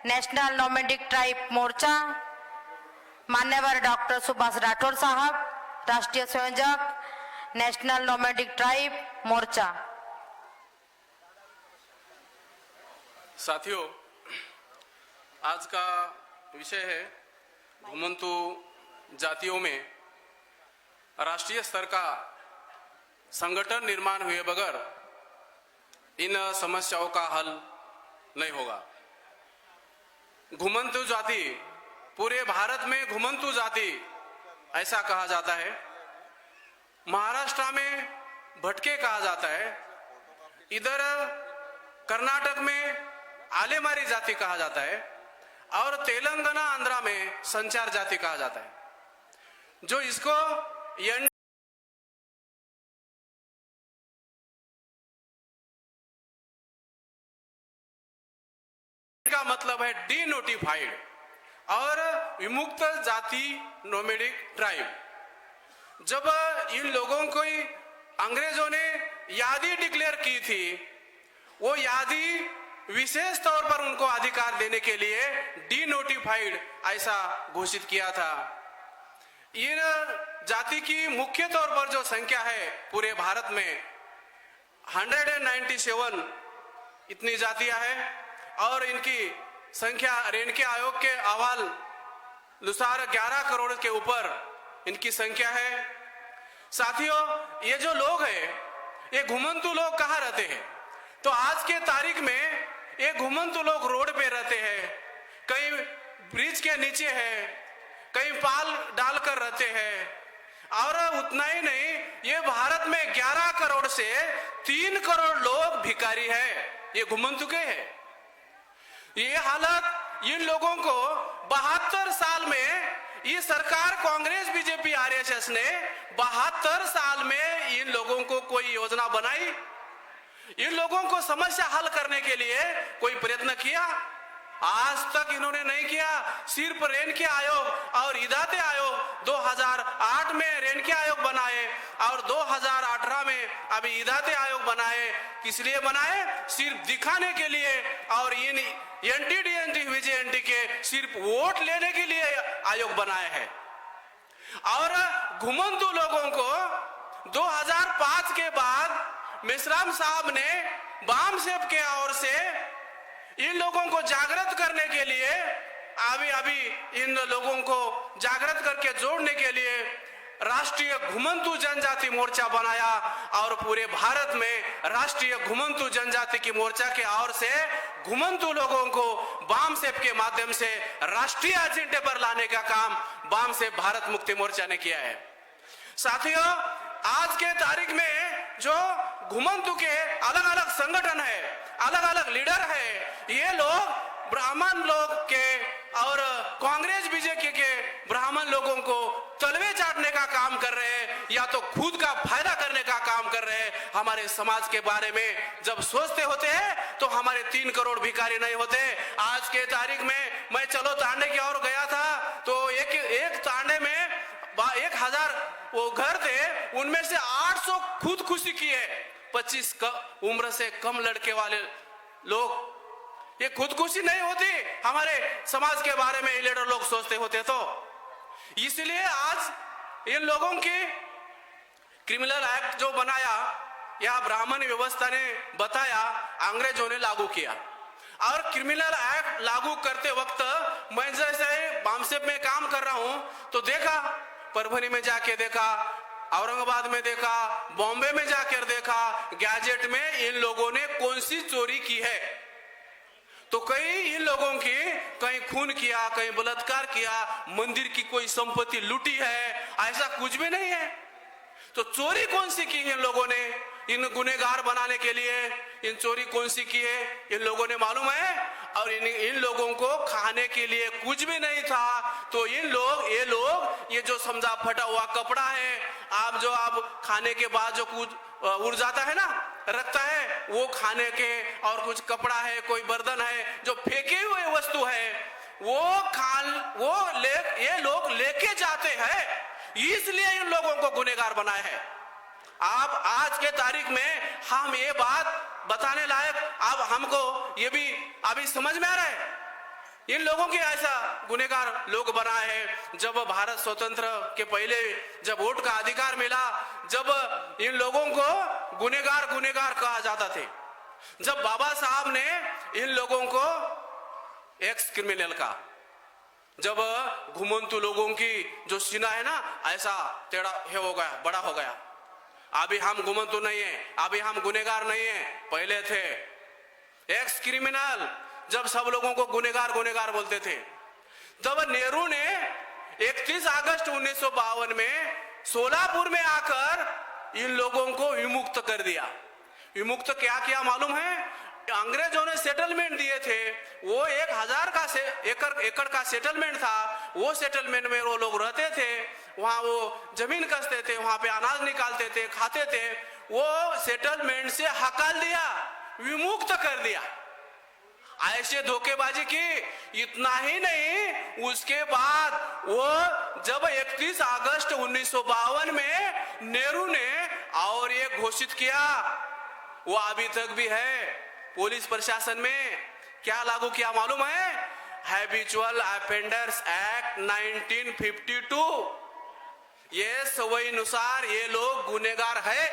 National nomadic tribe मोर्चा, मान्यवर doctor Subhash Rathore साहब, राष्ट्रीय संयोजक नेशनल नोमैडिक ट्राइब मोर्चा। साथियों, आज का विषय है घुमंतु जातियों में राष्ट्रीय स्तर का संगठन निर्माण हुए बगैर इन समस्याओं का हल नहीं होगा। घुमंतु जाति, पूरे भारत में घुमंतु जाति ऐसा कहा जाता है। महाराष्ट्र में भटके कहा जाता है, इधर कर्नाटक में आलेमारी जाति कहा जाता है और तेलंगाना आंध्रा में संचार जाति कहा जाता है। जो इसको का मतलब है डी नोटिफाइड और विमुक्त जाति नोमैडिक ट्राइब। जब इन लोगों को अंग्रेजों ने यादी डिक्लेयर की थी, वो यादी विशेष तौर पर उनको अधिकार देने के लिए डी नोटिफाइड ऐसा घोषित किया था। इन जाति की मुख्य तौर पर जो संख्या है पूरे भारत में 197 इतनी जातियां हैं और इनकी संख्या रेणके आयोग के अहवाल अनुसार 11 करोड़ के ऊपर इनकी संख्या है। साथियों, ये जो लोग हैं, ये घुमंतु लोग कहाँ रहते हैं? तो आज के तारीख में ये घुमंतु लोग रोड पे रहते हैं, कहीं ब्रिज के नीचे है, कहीं पाल डालकर रहते हैं। और उतना ही नहीं, ये भारत में 11 करोड़ से 3 करोड़ लोग भिखारी हैं, ये घुमंतु के हैं। ये हालत इन लोगों को 72 साल में ये सरकार कांग्रेस बीजेपी आरएसएस ने 72 साल में इन लोगों को कोई योजना बनाई? इन लोगों को समस्या हल करने के लिए कोई प्रयत्न किया? आज तक इन्होंने नहीं किया। सिर्फ रेणके आयोग और इदाते आयोग 2008 में रेणके आयोग बनाए और 2018 में अभी इदाते आयोग बनाए। किस लिए बनाए? सिर्फ दिखाने के लिए और इन एनटीडीएनटी विजेएनटी के सिर्फ वोट लेने के लिए आयोग बनाए हैं। और घुमंतु लोगों को 2005 के बाद मेश्राम साहब ने बाम सेब के ओर से इन लोगों को जागृत करने के लिए अभी इन लोगों को जागृत करके जोड़ने के लिए राष्ट्रीय घुमंतु जनजाति मोर्चा बनाया और पूरे भारत में राष्ट्रीय घुमंतु जनजाति की मोर्चा के ओर से घुमंतु लोगों को बाम सेब के माध्यम से राष्ट्रीय एजेंडे पर लाने का काम बाम सेब भारत मुक्ति मोर्चा ने किया है। साथियों, आज के तारीख में जो घुमंतु के अलग अलग संगठन है, अलग अलग लीडर है, ये लोग ब्राह्मण लोग के और कांग्रेस बीजेपी के ब्राह्मण लोगों को तलवे चाटने का काम कर रहे हैं या तो खुद का फायदा करने का काम कर रहे हैं। हमारे समाज के बारे में जब सोचते होते हैं तो हमारे 3 करोड़ भिखारी नहीं होते। आज के तारीख में मैं चलो तांडे की ओर गया था तो एक तांडे में 1000 वो घर थे, उनमें से 800 खुदकुशी किए। 25 उम्र से कम लड़के वाले लोग, ये खुदकुशी नहीं होती। हमारे समाज के बारे में लीडर लोग सोचते होते तो इसलिए आज इन लोगों की क्रिमिनल एक्ट जो बनाया या ब्राह्मण व्यवस्था ने बताया, अंग्रेजों ने लागू किया। और क्रिमिनल एक्ट लागू करते वक्त मैं जैसे बामसेब में काम कर रहा हूं तो देखा, परभनी में जाके देखा, औरंगाबाद में देखा, बॉम्बे में जाकर देखा, गैजेट में इन लोगों ने कौन सी चोरी की है। तो कहीं इन लोगों की कहीं खून किया, कहीं बलात्कार किया, मंदिर की कोई संपत्ति लूटी है, ऐसा कुछ भी नहीं है। तो चोरी कौन सी की इन लोगों ने? इन गुनहगार बनाने के लिए इन चोरी कौन सी की है इन लोगों ने मालूम है। और इन लोगों को खाने के लिए कुछ भी नहीं था तो ये जो समझा फटा हुआ कपड़ा है, आप खाने के बाद जो कुछ उड़ जाता है ना, रखता है, वो खाने के और कुछ कपड़ा है, कोई बर्तन है, जो फेंके हुए वस्तु है ये लोग लेके जाते हैं। इसलिए इन लोगों को गुनहगार बनाए हैं। आप आज के तारीख में हम ये बात बताने लायक अब हमको ये भी अभी समझ में आ रहा है। इन लोगों के ऐसा गुनहगार लोग बनाए हैं। जब भारत स्वतंत्र के पहले जब वोट का अधिकार मिला, जब इन लोगों को गुनहगार गुनहगार कहा जाता थे, जब बाबा साहब ने इन लोगों को एक्स क्रिमिनल का, जब घुमंतु लोगों की जो सीना है ना ऐसा टेढ़ा हो गया, बड़ा हो गया। अभी हम घुमंतु नहीं है, अभी हम गुनहगार नहीं है, पहले थे एक्स क्रिमिनल। जब सब लोगों को गुनहगार गुनहगार बोलते थे, तब नेहरू ने 31 अगस्त 1952 में सोलापुर में आकर इन लोगों को विमुक्त कर दिया। विमुक्त क्या किया मालूम है? अंग्रेजों ने सेटलमेंट दिए थे, वो 1000 का एकड़ का सेटलमेंट था। वो सेटलमेंट में वो लोग रहते थे, वहां वो जमीन कसते थे, वहां पे अनाज निकालते थे, खाते थे। वो सेटलमेंट से हकाल दिया, विमुक्त कर दिया। ऐसे धोखेबाजी की। इतना ही नहीं, उसके बाद वो जब 31 अगस्त 1952 में नेहरू ने और ये घोषित किया, वो अभी तक भी है पुलिस प्रशासन में। क्या लागू किया मालूम है? Habitual offenders act 1952। ये सवई अनुसार ये लोग गुनहगार है,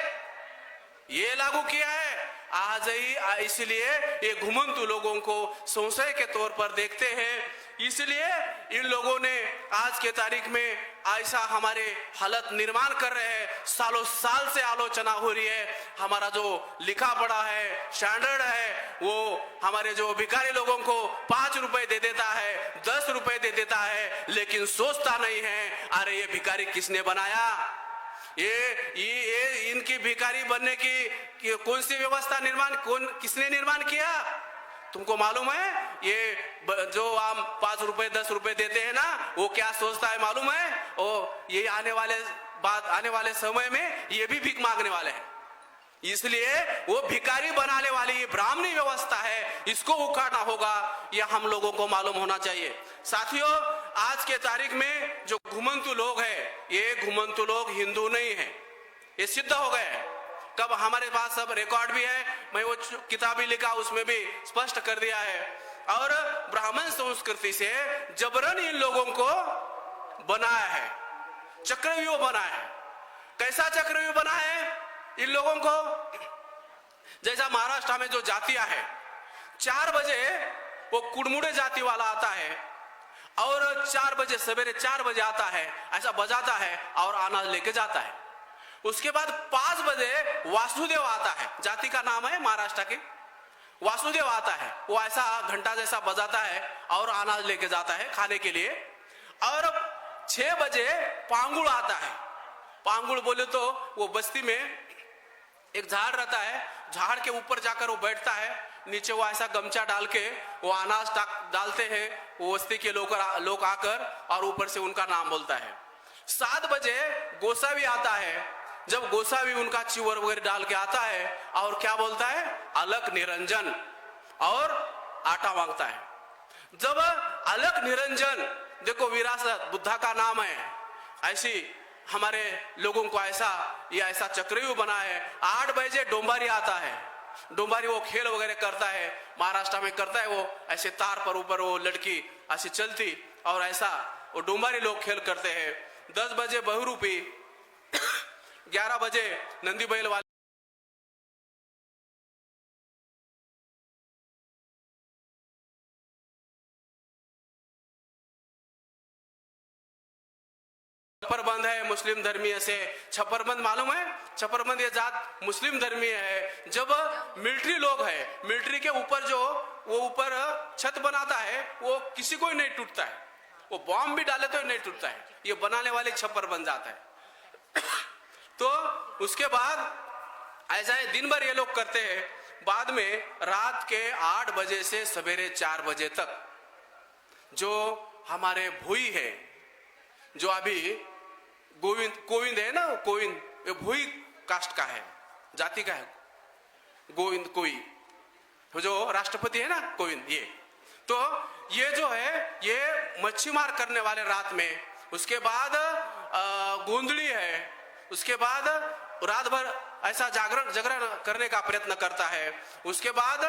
ये लागू किया है आज ही। इसलिए ये घुमंतु लोगों को संशय के तौर पर देखते हैं। इसलिए इन लोगों ने आज के तारीख में ऐसा हमारे हालत निर्माण कर रहे हैं। सालों साल से आलोचना हो रही है। हमारा जो लिखा पढ़ा है, स्टैंडर्ड है, वो हमारे जो भिखारी लोगों को 5 रुपए दे देता है, 10 रुपए दे देता है, लेकिन सोचता नहीं है अरे ये भिखारी किसने बनाया, ये इनकी भिखारी बनने की कौन सी व्यवस्था किसने निर्माण किया? तुमको मालूम है? ये जो हम 5 रुपए 10 रुपए देते हैं ना, वो क्या सोचता है मालूम है? वो ये आने वाले समय में ये भी भीख मांगने वाले हैं। इसलिए वो भिखारी बनाने वाली ये ब्राह्मणी व्यवस्था है, इसको उखाड़ना होगा। ये हम लोगों को मालूम होना चाहिए। साथियों, आज के तारीख में जो घुमंतु लोग हैं, ये घुमंतु लोग हिंदू नहीं है, ये सिद्ध हो गए। कब हमारे पास सब रिकॉर्ड भी है, मैं वो किताबी लिखा उसमें भी स्पष्ट कर दिया है। और ब्राह्मण संस्कृति से जबरन इन लोगों को बनाया है, चक्रव्यूह बनाया है। कैसा चक्रव्यूह बना है इन लोगों को? जैसा महाराष्ट्र में जो जातियां है, 4 बजे वो कुड़मुड़े जाति वाला आता है और 4 बजे सवेरे 4 बजे आता है, ऐसा बजाता है और अनाज लेके जाता है। उसके बाद 5 बजे वासुदेव आता है, जाति का नाम है महाराष्ट्र के, वासुदेव आता है। वो ऐसा घंटा जैसा बजाता है और अनाज लेके जाता है खाने के लिए। और 6 बजे पांगुड़ आता है। पांगुड़ बोले तो वो बस्ती में एक झाड़ रहता है, झाड़ के ऊपर जाकर वो बैठता है, नीचे वो ऐसा गमछा डाल के वो अनाज डालते हैं, वो बस्ती के लोग आकर और ऊपर से उनका नाम बोलता है। 7 बजे गोसावी आता है। जब गोसावी उनका चिवर वगैरह डाल के आता है और क्या बोलता है? अलख निरंजन, और आटा मांगता है। जब अलख निरंजन, देखो विरासत बुद्धा का नाम है, ऐसी हमारे लोगों को ऐसा चक्रव्यूह बना है। 8 बजे डोंबारी आता है। डोंबारी वो खेल वगैरह करता है, महाराष्ट्र में करता है। वो ऐसे तार पर ऊपर वो लड़की ऐसी चलती और ऐसा वो डोंबारी लोग खेल करते हैं। 10 बजे बहुरूपी, 11 बजे नंदी बैल वाले छप्परबंद है मुस्लिम धर्मीय से। छप्परबंद मालूम है? छप्परबंद ये जात मुस्लिम धर्मीय है। जब मिलिट्री लोग है, मिलिट्री के ऊपर जो वो ऊपर छत बनाता है, वो किसी को ही नहीं टूटता है, वो बॉम्ब भी डाले तो नहीं टूटता है। ये बनाने वाले छप्परबंद जात है। तो उसके बाद ऐसा है, दिन भर ये लोग करते हैं। बाद में रात के 8 बजे से सवेरे 4 बजे तक जो हमारे भोई है, जो अभी गोविंद है ना, गोविंद ये भोई कास्ट का है, जाति का है। गोविंद कोई तो जो राष्ट्रपति है ना, गोविंद, ये तो ये जो है ये मच्छी मार करने वाले रात में। उसके बाद गोंदड़ी है। उसके बाद रात भर ऐसा जागरण करने का प्रयत्न करता है। उसके बाद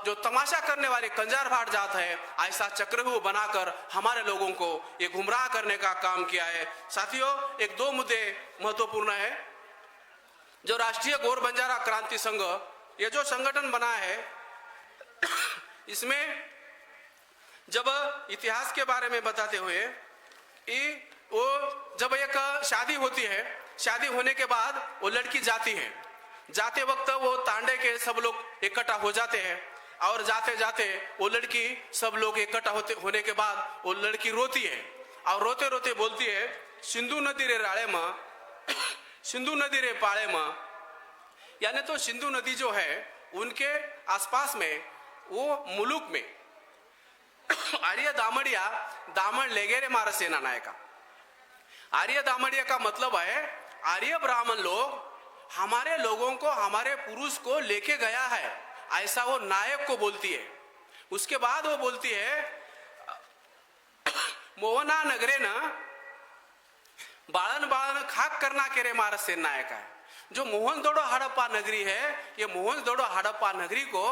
जो तमाशा करने वाले कंजार भाट जात है, ऐसा चक्रव्यूह बनाकर हमारे लोगों को ये गुमराह करने का काम किया है। साथियों, एक दो मुद्दे महत्वपूर्ण है। जो राष्ट्रीय गौर बंजारा क्रांति संघ, ये जो संगठन बना है, इसमें जब इतिहास के बारे में बताते हुए वो जब एक शादी होती है, शादी होने के बाद वो लड़की जाती है, जाते वक्त वो तांडे के सब लोग इकट्ठा हो जाते हैं और जाते जाते वो लड़की सब लोग इकट्ठा होने के बाद वो लड़की रोती है और रोते रोते बोलती है, सिंधु नदी रे राड़े माँ, सिंधु नदी रे पाड़े माँ। यानी तो सिंधु नदी जो है उनके आसपास में वो मुलुक में आर्य दामड़िया दामन लेगे रे मारा सेना नायका। आर्य दामड़िया का मतलब है आर्य ब्राह्मण लोग हमारे लोगों को, हमारे पुरुष को लेके गया है, ऐसा वो नायक को बोलती है। उसके बाद वो बोलती है, मोहना नगरे न बाळन बाळन खाक करना के रे मारा सेना नायका है। जो मोहनजोदड़ो हड़प्पा नगरी है, ये मोहनजोदड़ो हड़प्पा नगरी को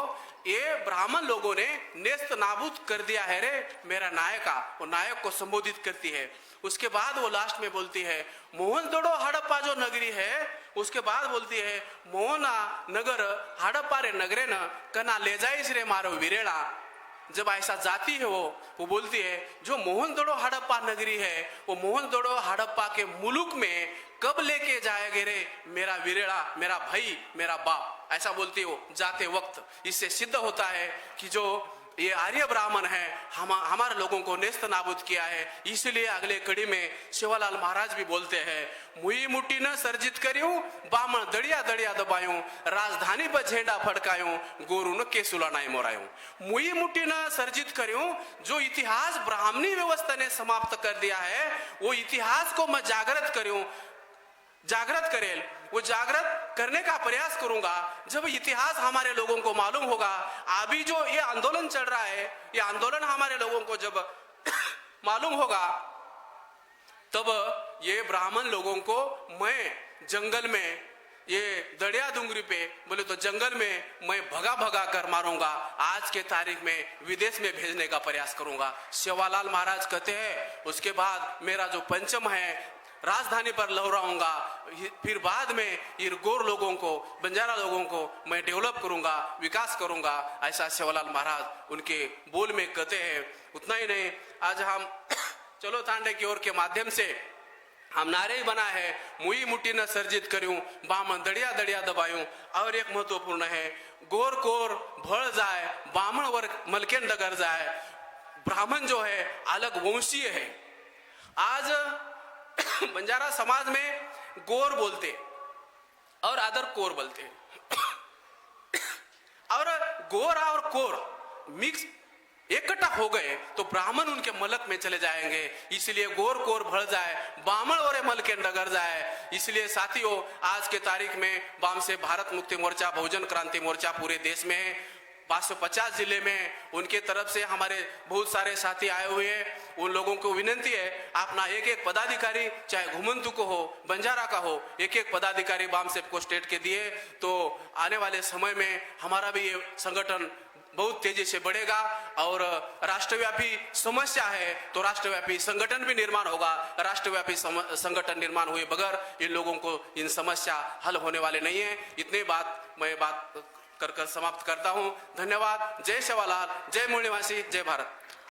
ये ब्राह्मण लोगों ने नेस्त नाबूद कर दिया है रे मेरा नायका। वो नायक को संबोधित करती है। उसके बाद वो लास्ट में बोलती है, मोहनजोदड़ो हड़प्पा जो नगरी है, उसके बाद बोलती है, मोहना नगर हड़प्पा रे नगरे न कना ले जाइस रे मारो वीरेड़ा। जब ऐसा जाती है वो बोलती है, जो मोहनजोदड़ो हड़प्पा नगरी है, वो मोहनजोदड़ो हड़प्पा के मुलुक में कब लेके जाएंगे रे मेरा वीरेड़ा, मेरा भाई, मेरा बाप, ऐसा बोलती हो जाते वक्त। इससे सिद्ध होता है कि जो ये आर्य ब्राह्मण है हमारे लोगों को नेस्त नाबूद किया है। इसलिए अगले कड़ी में सेवालाल महाराज भी बोलते हैं, मुई मुट्ठी न सर्जित करियूं, बामण दड़िया दड़िया दबायूं, राजधानी पर झेंडा फड़कायूं, गोरू न के सुलानाई मोरायूं। मुई मुट्ठी न सर्जित करियूं, जो इतिहास ब्राह्मणी व्यवस्था ने समाप्त कर दिया है, वो इतिहास को मैं जागृत करूं, जागृत करेल, वो जागृत करने का प्रयास करूंगा। जब इतिहास हमारे लोगों को मालूम होगा, अभी जो ये आंदोलन चल रहा है, ये आंदोलन हमारे लोगों को जब मालूम होगा, तब ये ब्राह्मण लोगों को मैं जंगल में, ये दड़िया डूंगरी पे बोले तो जंगल में मैं भगा भगा कर मारूंगा, आज के तारीख में विदेश में भेजने का प्रयास करूंगा। सेवालाल महाराज कहते हैं, उसके बाद मेरा जो पंचम है राजधानी पर लहराऊंगा, फिर बाद में ये गोर लोगों को, बंजारा लोगों को मैं डेवलप करूंगा, विकास करूंगा, ऐसा सेवालाल महाराज उनके बोल में कहते हैं। उतना ही नहीं, आज हम चलो तांडे की ओर के माध्यम से हम नारे ही बना है, मुई मुट्ठी न सर्जित करूं, बामण दड़िया दड़िया दबायूं। और एक महत्वपूर्ण है, गोर कोर भड़ जाए, बामण वर्ग मलकेन डगर जाए। ब्राह्मण जो है अलग वंशीय है। आज बंजारा समाज में गोर बोलते और अदर कोर बोलते और गोर और कोर मिक्स इकट्ठा हो गए तो ब्राह्मण उनके मलक में चले जाएंगे। इसलिए गोर कोर भड़ जाए, बामण और मल के डगर जाए। इसलिए साथियों, आज के तारीख में वाम से भारत मुक्ति मोर्चा, बहुजन क्रांति मोर्चा पूरे देश में है। 550 जिले में उनके तरफ से हमारे बहुत सारे साथी आए हुए हैं। उन लोगों को विनंती है, अपना एक एक पदाधिकारी, चाहे घुमंतु को हो, बंजारा का हो, एक एक पदाधिकारी वाम से को स्टेट के दिए तो आने वाले समय में हमारा भी ये संगठन बहुत तेजी से बढ़ेगा। और राष्ट्रव्यापी समस्या है तो राष्ट्रव्यापी संगठन भी निर्माण होगा। राष्ट्रव्यापी संगठन निर्माण हुए बगैर इन लोगों को इन समस्या हल होने वाले नहीं है। इतने बात मैं कर समाप्त करता हूं। धन्यवाद। जय सेवालाल, जय मूल निवासी, जय भारत।